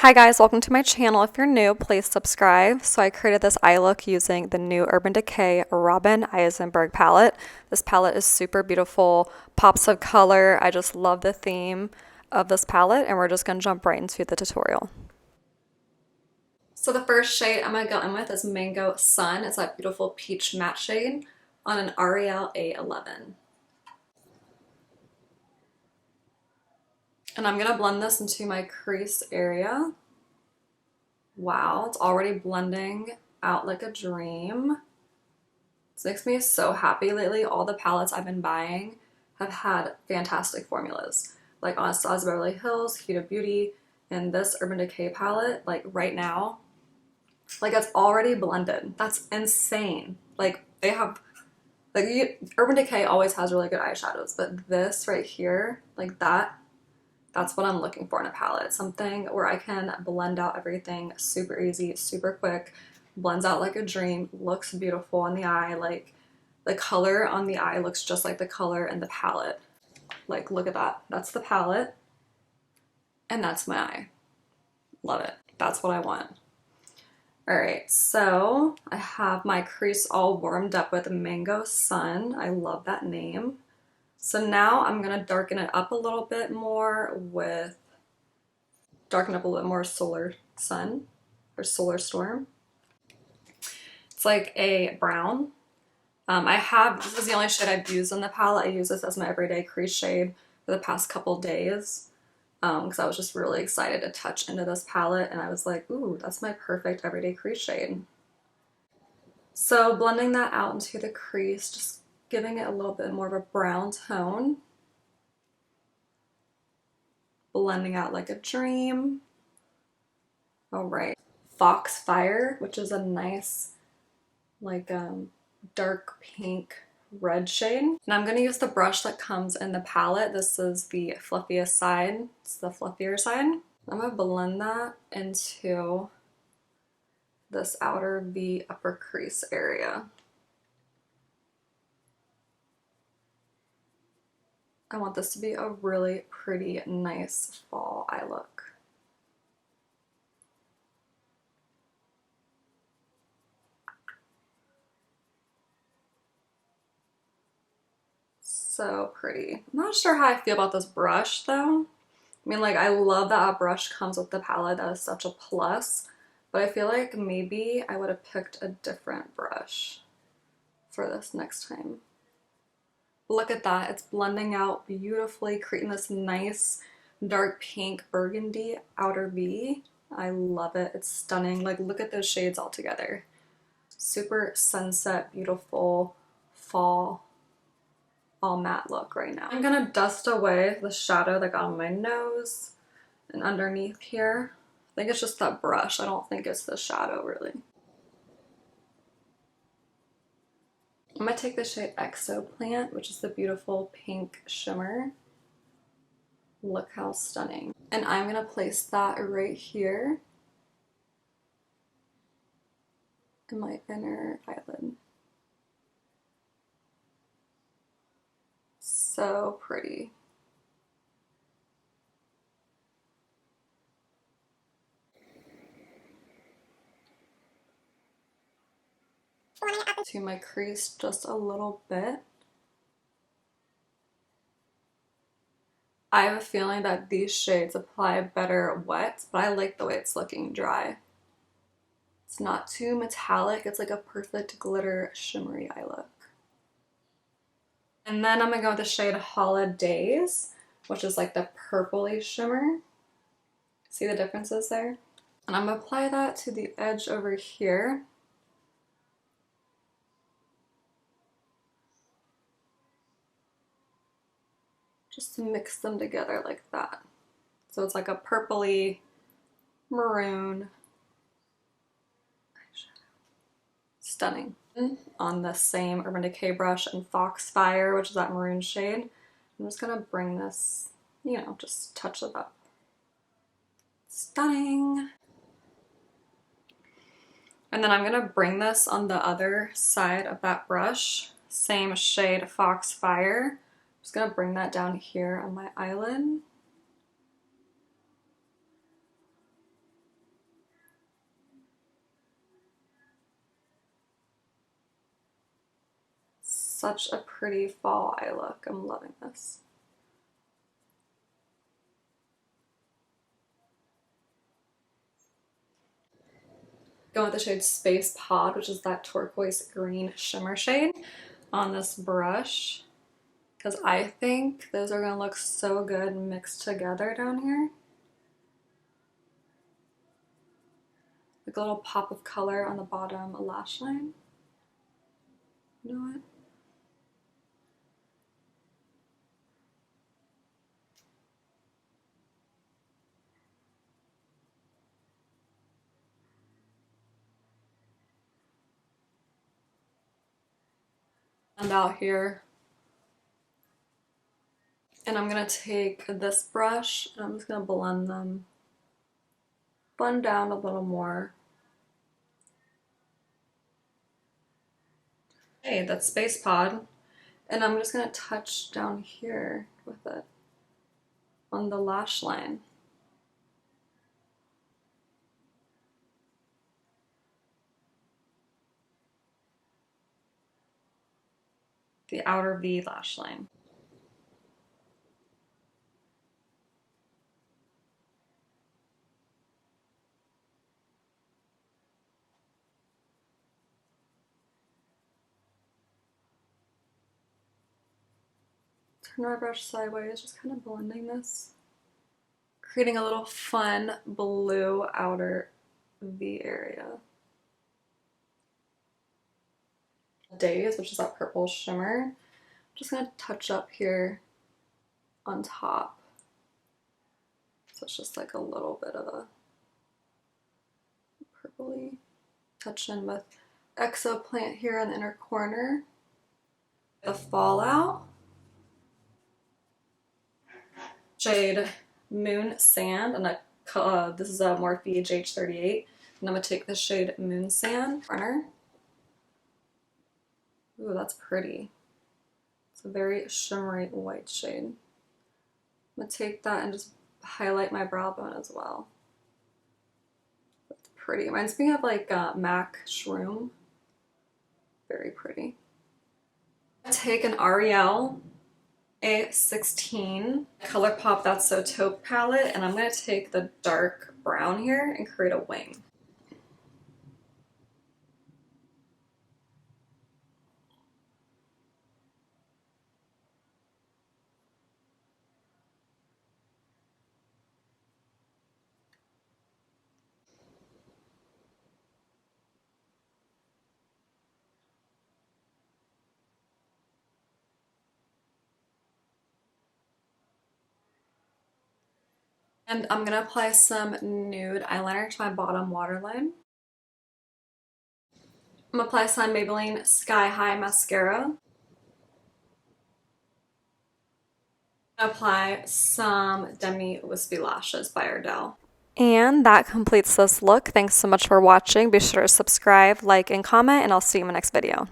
Hi guys, welcome to my channel. If you're new, please subscribe. So I created this eye look using the new Urban Decay Robin Eisenberg palette. This palette is super beautiful, pops of color. I just love the theme of this palette and we're just going to jump right into the tutorial. So the first shade I'm going to go in with is Mango Sun. It's that beautiful peach matte shade on an Ariel A11. And I'm going to blend this into my crease area. Wow, it's already blending out like a dream. This makes me so happy lately. All the palettes I've been buying have had fantastic formulas. Like Anastasia's Beverly Hills, Huda Beauty, and this Urban Decay palette, like right now, like it's already blended. That's insane. Like they have, Urban Decay always has really good eyeshadows, but this right here, like that's what I'm looking for in a palette. Something where I can blend out everything super easy, super quick, blends out like a dream, looks beautiful on the eye. Like the color on the eye looks just like the color in the palette. Like look at that. That's the palette and that's my eye. Love it. That's what I want. All right, so I have my crease all warmed up with Mango Sun. I love that name. So now I'm gonna darken it up a little bit more with Solar Sun or Solar Storm. It's like a brown. This is the only shade I've used in the palette. I use this as my everyday crease shade for the past couple days because I was just really excited to touch into this palette and I was like, ooh, that's my perfect everyday crease shade. So blending that out into the crease, just giving it a little bit more of a brown tone. Blending out like a dream. All right, Foxfire, which is a nice like dark pink red shade. And I'm going to use the brush that comes in the palette. This is the fluffiest side. It's the fluffier side. I'm going to blend that into this outer V upper crease area. I want this to be a really pretty, nice fall eye look. So pretty. I'm not sure how I feel about this brush though. I mean, like, I love that a brush comes with the palette. That is such a plus. But I feel like maybe I would have picked a different brush for this next time. Look at that. It's blending out beautifully, creating this nice dark pink burgundy outer V. I love it. It's stunning. Like, look at those shades all together. Super sunset, beautiful fall, all matte look right now. I'm gonna dust away the shadow that got on my nose and underneath here. I think it's just that brush. I don't think it's the shadow really. I'm gonna take the shade Exoplant, which is the beautiful pink shimmer. Look how stunning. And I'm gonna place that right here in my inner eyelid. So pretty. To my crease just a little bit. I have a feeling that these shades apply better wet, but I like the way it's looking dry. It's not too metallic, it's like a perfect glitter shimmery eye look. And then I'm gonna go with the shade Holidays, which is like the purpley shimmer. See the differences there? And I'm gonna apply that to the edge over here. Just to mix them together like that. So it's like a purpley maroon eyeshadow. Stunning. On the same Urban Decay brush and Foxfire, which is that maroon shade, I'm just gonna bring this, you know, just touch it up. Stunning. And then I'm gonna bring this on the other side of that brush, same shade Foxfire. Just gonna bring that down here on my eyelid. Such a pretty fall eye look. I'm loving this. Going with the shade Space Pod, which is that turquoise green shimmer shade on this brush, because I think those are gonna look so good mixed together down here. Like a little pop of color on the bottom lash line. You know what? And out here. And I'm gonna take this brush and I'm just gonna blend down a little more. Hey, that's Space Pod. And I'm just gonna touch down here with it on the lash line. The outer V lash line. Turn my brush sideways, just kind of blending this. Creating a little fun blue outer V area. Days, which is that purple shimmer. I'm just gonna touch up here on top. So it's just like a little bit of a purpley. Touch in with Exoplant here in the inner corner. The Fallout. Shade Moon Sand, and this is a Morphe GH38. And I'm gonna take the shade Moon Sand corner. Ooh, that's pretty. It's a very shimmery white shade. I'm gonna take that and just highlight my brow bone as well. That's pretty. It reminds me of like MAC Shroom. Very pretty. I'm gonna take an Ariel A16 ColourPop That's So Taupe palette, and I'm gonna take the dark brown here and create a wing. And I'm gonna apply some nude eyeliner to my bottom waterline. I'm gonna apply some Maybelline Sky High mascara. Apply some Demi Wispy Lashes by Ardell. And that completes this look. Thanks so much for watching. Be sure to subscribe, like, and comment, and I'll see you in my next video.